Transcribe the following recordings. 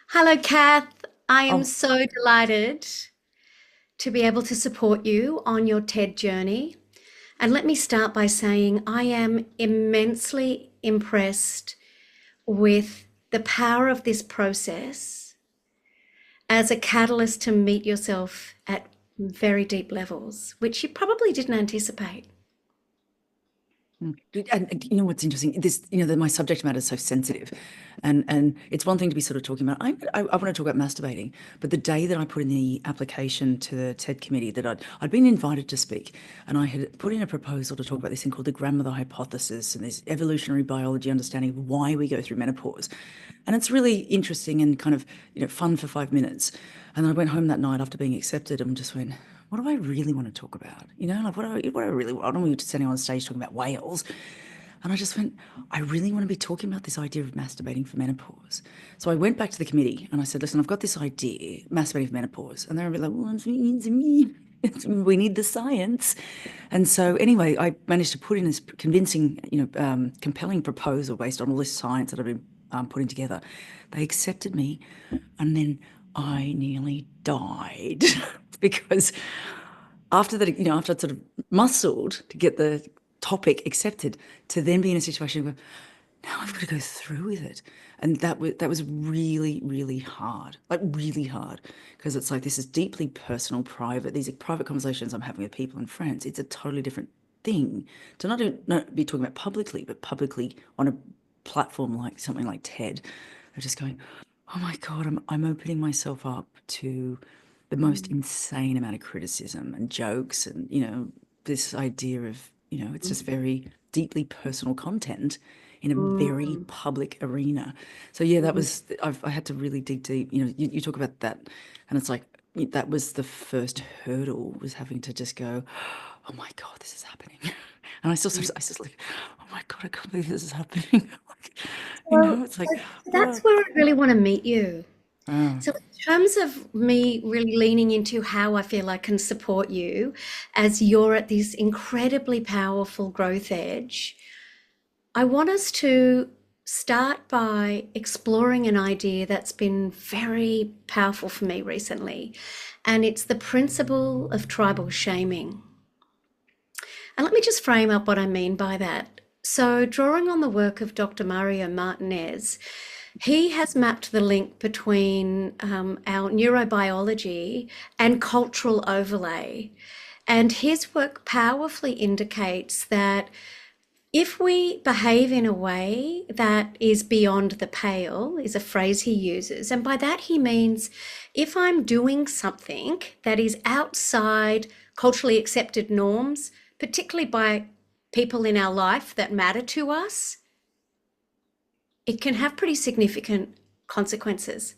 Hello, Kath. I am Oh, so delighted to be able to support you on your TED journey. And let me start by saying I am immensely impressed with the power of this process as a catalyst to meet yourself at very deep levels, which you probably didn't anticipate. and you know what's interesting? My subject matter is so sensitive, and it's one thing to be sort of talking about. I want to talk about masturbating, but the day that I put in the application to the TED committee that I'd been invited to speak, and I had put in a proposal to talk about this thing called the grandmother hypothesis and this evolutionary biology understanding of why we go through menopause, and it's really interesting and kind of fun for 5 minutes. And then I went home that night after being accepted and just went, what do I really want to talk about? Like what do I really want? I don't want to be standing on stage talking about whales. And I just went, I really want to be talking about this idea of masturbating for menopause. So I went back to the committee and I said, listen, I've got this idea, masturbating for menopause. And they were a bit like, well, it's me. We need the science. And so anyway, I managed to put in this convincing, compelling proposal based on all this science that I've been putting together. They accepted me, and then I nearly died because after that, after I'd sort of muscled to get the topic accepted, to then be in a situation where now I've got to go through with it. And that was really, really hard, like really hard, because it's like this is deeply personal, private. These are private conversations I'm having with people and friends. It's a totally different thing to not be talking about publicly, but publicly on a platform like something like TED. I'm just going, oh my God, I'm opening myself up to the most insane amount of criticism and jokes and, this idea of, it's just very deeply personal content in a very Mm. public arena. So yeah, I had to really dig deep. You talk about that, and it's like that was the first hurdle, was having to just go, oh my God, this is happening. And I still like, oh my God, I can't believe this is happening. Like, Well, it's like, that's oh, where I really want to meet you. oh. So, in terms of me really leaning into how I feel I can support you as you're at this incredibly powerful growth edge, I want us to start by exploring an idea that's been very powerful for me recently, and it's the principle of tribal shaming. And let me just frame up what I mean by that. So, drawing on the work of Dr. Mario Martinez, he has mapped the link between our neurobiology and cultural overlay. And his work powerfully indicates that if we behave in a way that is beyond the pale, is a phrase he uses, and by that he means if I'm doing something that is outside culturally accepted norms, particularly by people in our life that matter to us, it can have pretty significant consequences.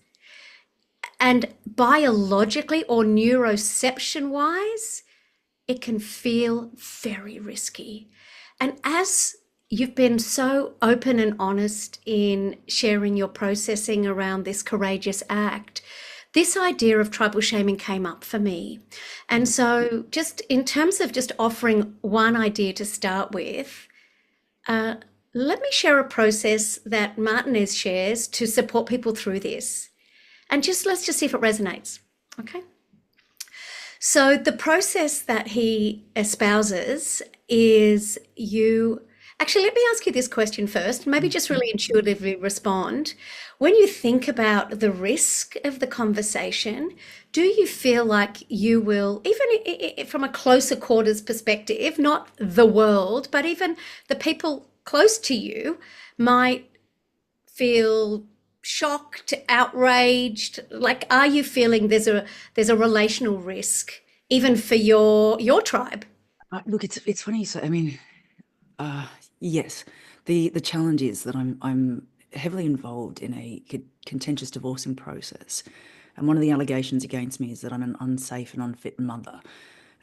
And biologically or neuroception wise, it can feel very risky. And as you've been so open and honest in sharing your processing around this courageous act, this idea of tribal shaming came up for me. And so, just in terms of just offering one idea to start with, uh, let me share a process that Martinez shares to support people through this. And just let's just see if it resonates. Okay. So the process that he espouses is you actually, let me ask you this question first, maybe just really intuitively respond. When you think about the risk of the conversation, do you feel like you will, even from a closer quarters perspective, not the world, but even the people close to you might feel shocked, outraged? Like, are you feeling there's a relational risk even for your tribe? Look, it's funny. So I mean, uh, yes, the challenge is that I'm heavily involved in a contentious divorcing process, and one of the allegations against me is that I'm an unsafe and unfit mother,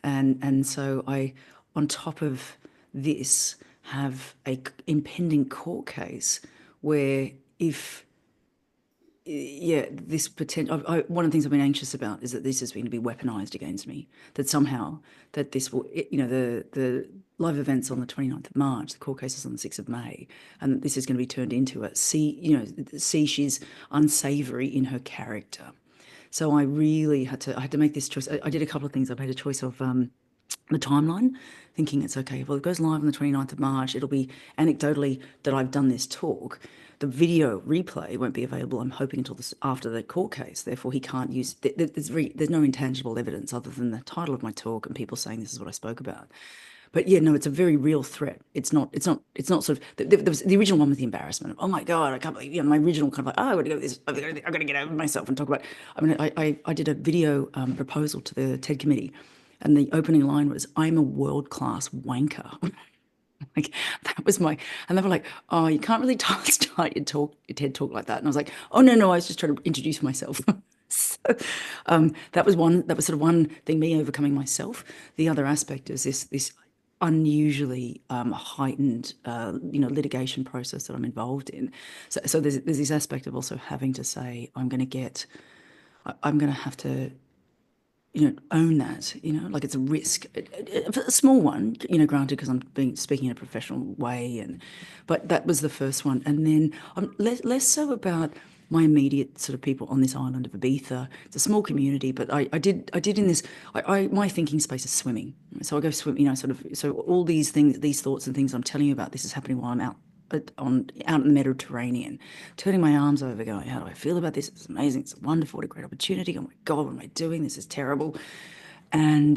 and so I, on top of this, have a impending court case where if yeah, this potential. One of the things I've been anxious about is that this is going to be weaponized against me. That somehow that this will, the live events on the 29th of March, the court cases on the 6th of May, and that this is going to be turned into a see she's unsavory in her character. So I had to make this choice. I did a couple of things. I made a choice of the timeline, thinking it's okay. Well, it goes live on the 29th of March. It'll be anecdotally that I've done this talk. The video replay won't be available, I'm hoping, until after the court case. Therefore, he can't use, there's no intangible evidence other than the title of my talk and people saying this is what I spoke about. But yeah, no, it's a very real threat. It's not sort of, there was the original one with the embarrassment of, oh my God, I can't believe, my original kind of like, oh, I've got to go this, I've got to get over myself and talk about, I did a video proposal to the TED committee, and the opening line was, I'm a world-class wanker. Like that was and they were like, oh, you can't really start your TED talk like that. And I was like, oh, no, I was just trying to introduce myself. So that was sort of one thing, me overcoming myself. The other aspect is this unusually heightened, litigation process that I'm involved in. So there's this aspect of also having to say, I'm going to have to own that, like it's a risk, a small one, granted, because I'm speaking in a professional way, but that was the first one. And then I'm less so about my immediate sort of people on this island of Ibiza. It's a small community, but I did in this, my thinking space is swimming. So I go swim, so all these things, these thoughts and things I'm telling you about, this is happening while I'm out in the Mediterranean, turning my arms over, going, how do I feel about this? It's amazing. It's wonderful. What a great opportunity. Oh my God, what am I doing? This is terrible. And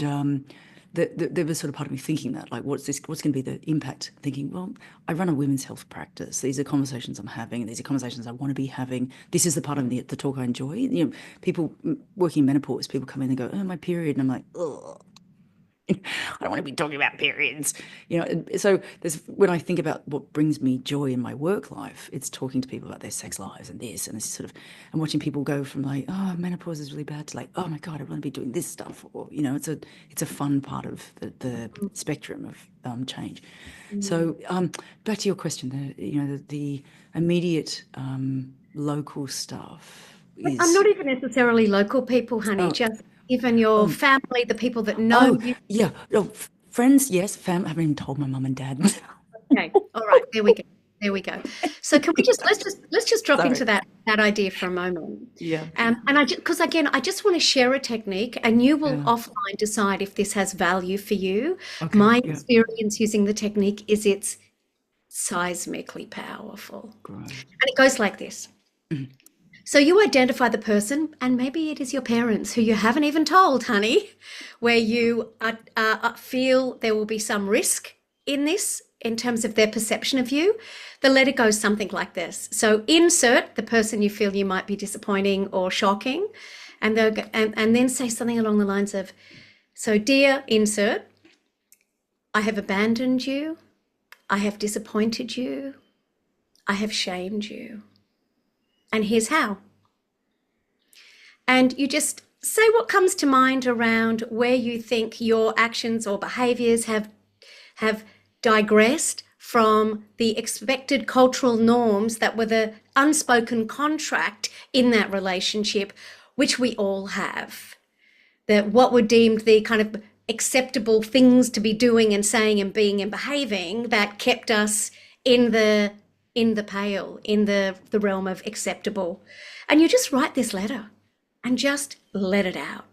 there was sort of part of me thinking that, like, what's going to be the impact? Thinking, well, I run a women's health practice. These are conversations I'm having. These are conversations I want to be having. This is the part of the talk I enjoy. People working in menopause, people come in and go, oh, my period. And I'm like, oh, I don't want to be talking about periods, So when I think about what brings me joy in my work life, it's talking to people about their sex lives and this, and it's sort of, and watching people go from like, oh, menopause is really bad, to like, oh my God, I want to be doing this stuff, or it's a fun part of the spectrum of change. So back to your question, the immediate local stuff I'm is. not even necessarily local people, honey, just even your family, the people that know Oh, you. yeah. Oh, friends, yes. I haven't even told my mum and dad. Okay. All right. There we go. There we go. So can we let's just drop Sorry. into that idea for a moment. Yeah. And because again, I just want to share a technique, and you will Yeah. offline decide if this has value for you. Okay. My Yeah. experience using the technique is it's seismically powerful. Great. And it goes like this. So you identify the person, and maybe it is your parents who you haven't even told, honey, where you feel there will be some risk in this in terms of their perception of you. The letter goes something like this. So insert the person you feel you might be disappointing or shocking, and and then say something along the lines of, so dear insert, I have abandoned you, I have disappointed you, I have shamed you. And here's how. And you just say what comes to mind around where you think your actions or behaviors have digressed from the expected cultural norms that were the unspoken contract in that relationship, which we all have. That what were deemed the kind of acceptable things to be doing and saying and being and behaving that kept us in the pale, in the realm of acceptable. And you just write this letter and just let it out.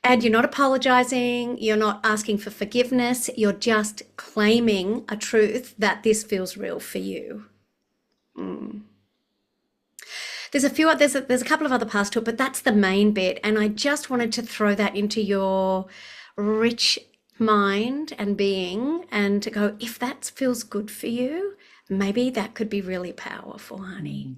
And you're not apologizing, you're not asking for forgiveness, you're just claiming a truth that this feels real for you. There's a couple of other parts to it, but that's the main bit. And I just wanted to throw that into your rich mind and being, and to go, if that feels good for you, maybe that could be really powerful, honey.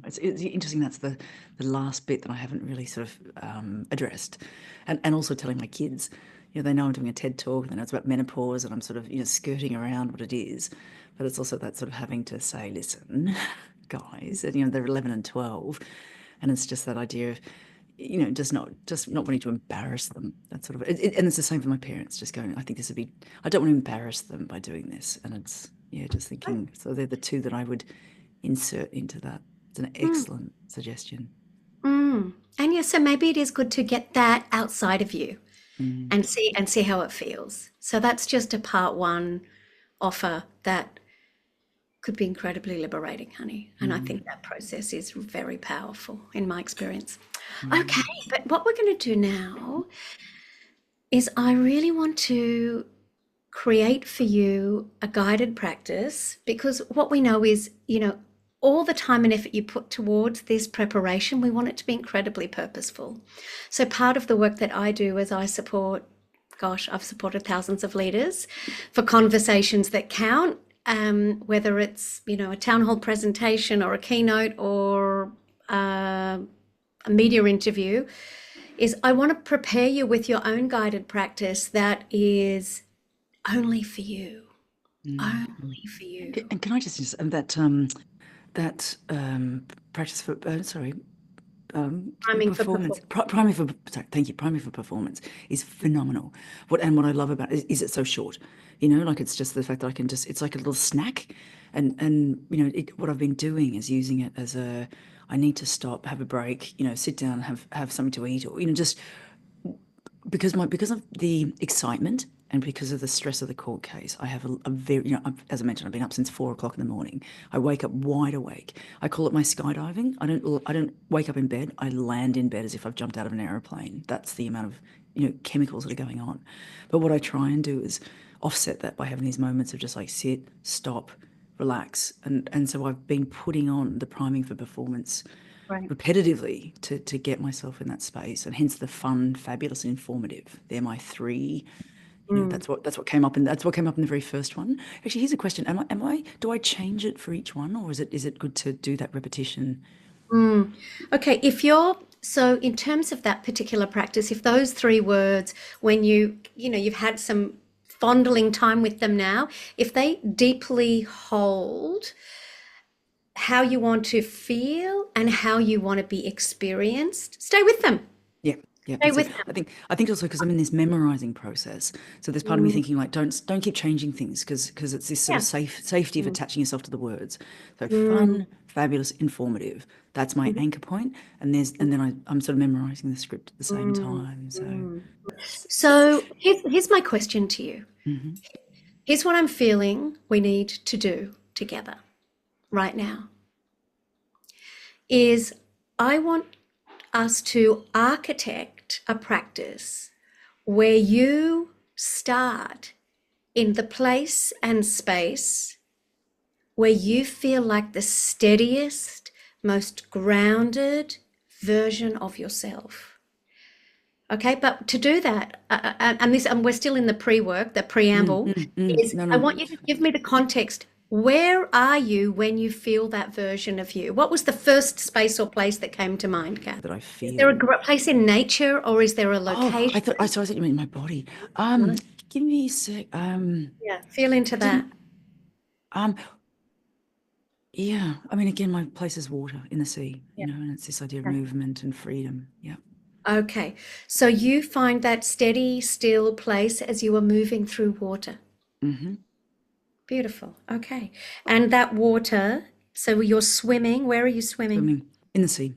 It's interesting. That's the last bit that I haven't really sort of addressed, and also telling my kids, they know I'm doing a TED talk, and they know it's about menopause, and I'm sort of skirting around what it is, but it's also that sort of having to say, listen, guys, and they're 11 and 12, and it's just that idea of just not wanting to embarrass them. That sort of and it's the same for my parents. Just going, I think this would be. I don't want to embarrass them by doing this, and it's just thinking. So they're the two that I would insert into that. It's an Mm, excellent suggestion. mm. And yeah, so maybe it is good to get that outside of you Mm, and see how it feels. So that's just a part one offer that could be incredibly liberating, honey. And I mm, think that process is very powerful in my experience. Okay, mm. but what we're going to do now is I really want to create for you a guided practice because what we know is, all the time and effort you put towards this preparation, we want it to be incredibly purposeful. So part of the work that I do is I support, gosh, I've supported thousands of leaders for conversations that count, whether it's, a town hall presentation or a keynote or a media interview, is I want to prepare you with your own guided practice that is only for you, Mm, mm. only for you. And can I just that practice for sorry Priming for performance performance. priming for sorry, thank you, priming for performance is phenomenal. What I love about it is it's so short. Like it's just the fact that I can just it's like a little snack, and what I've been doing is using it as I need to stop, have a break, sit down, have something to eat, or just because of the excitement and because of the stress of the court case, I have a very, as I mentioned, I've been up since 4 o'clock in the morning. I wake up wide awake. I call it my skydiving. I don't wake up in bed. I land in bed as if I've jumped out of an aeroplane. That's the amount of, chemicals that are going on. But what I try and do is offset that by having these moments of just like sit, stop, relax. And so I've been putting on the priming for performance Right. repetitively to get myself in that space, and hence the fun, fabulous, and informative. They're my three. Mm. That's what came up, and that's what came up in the very first one. Actually, here's a question: do I change it for each one, or is it good to do that repetition? Mm. Okay, so in terms of that particular practice, if those three words, when you've had some fondling time with them now, if they deeply hold how you want to feel and how you want to be experienced, stay with them. Yeah, yeah, Stay that's it. with I think also because I'm in this memorizing process, so there's part of me them. thinking like, don't keep changing things because it's this sort of Yeah. safety of Mm, attaching yourself to the words. So mm, fun, fabulous, informative. That's my mhm, anchor point, and then I'm sort of memorizing the script at the same mm, time. So, mm. So here's my question to you. mhm. Here's what I'm feeling we need to do together right now is I want us to architect a practice where you start in the place and space where you feel like the steadiest, most grounded version of yourself. Okay, but to do that, and we're still in the pre-work, the Mm, preamble, mm, mm. is No, I no, want you to give me the context. Where are you when you feel that version of you? What was the first space or place that came to mind, Kath? that I Is there a feel. place in nature or is there a Oh, location? I thought you meant my body. Um, Right. give me a sec. Yeah, feel into I that. didn't. Um, yeah. I mean, again, my place is water in the sea. Yeah. And it's this idea of Okay. movement and freedom. Yeah. Okay. So you find that steady, still place as you are moving through water. Mm-hmm. Beautiful. Okay. And that water, so you're swimming. Where are you swimming? Swimming in the sea,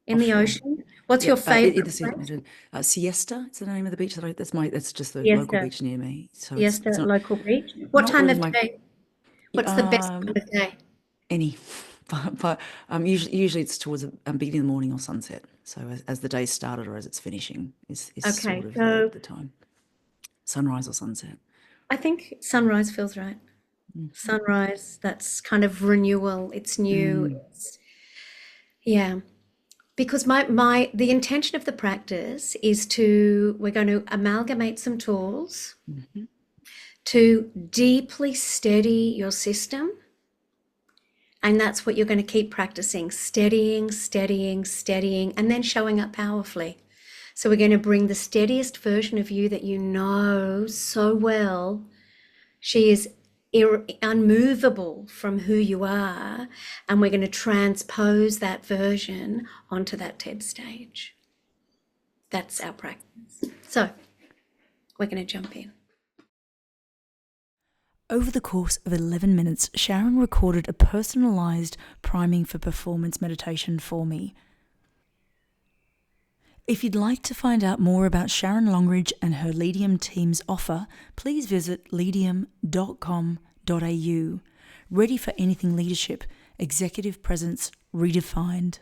In the offshore. ocean? What's Yeah, your in the favorite sea. place? Siesta. It's the name of the beach that's just the local Siesta, beach near me. So it's siesta, not local beach. What not time really of my day? What's the best time um of day? any, but usually it's towards the beginning of the morning or sunset. So as the day started or as it's finishing is sort Okay, of the so the time. Sunrise or sunset. I think sunrise feels right. Mhm. Sunrise, that's kind of renewal. It's new. Mm, Yeah. Because the intention of the practice is we're going to amalgamate some tools mhm. to deeply steady your system. And that's what you're going to keep practicing, steadying, steadying, steadying, and then showing up powerfully. So we're going to bring the steadiest version of you that you know so well. She is unmovable from who you are. And we're going to transpose that version onto that TED stage. That's our practice. So we're going to jump in. Over the course of 11 minutes, Sharon recorded a personalised priming for performance meditation for me. If you'd like to find out more about Sharon Longridge and her Leadium team's offer, please visit leadium.com.au. Ready for anything leadership, executive presence redefined.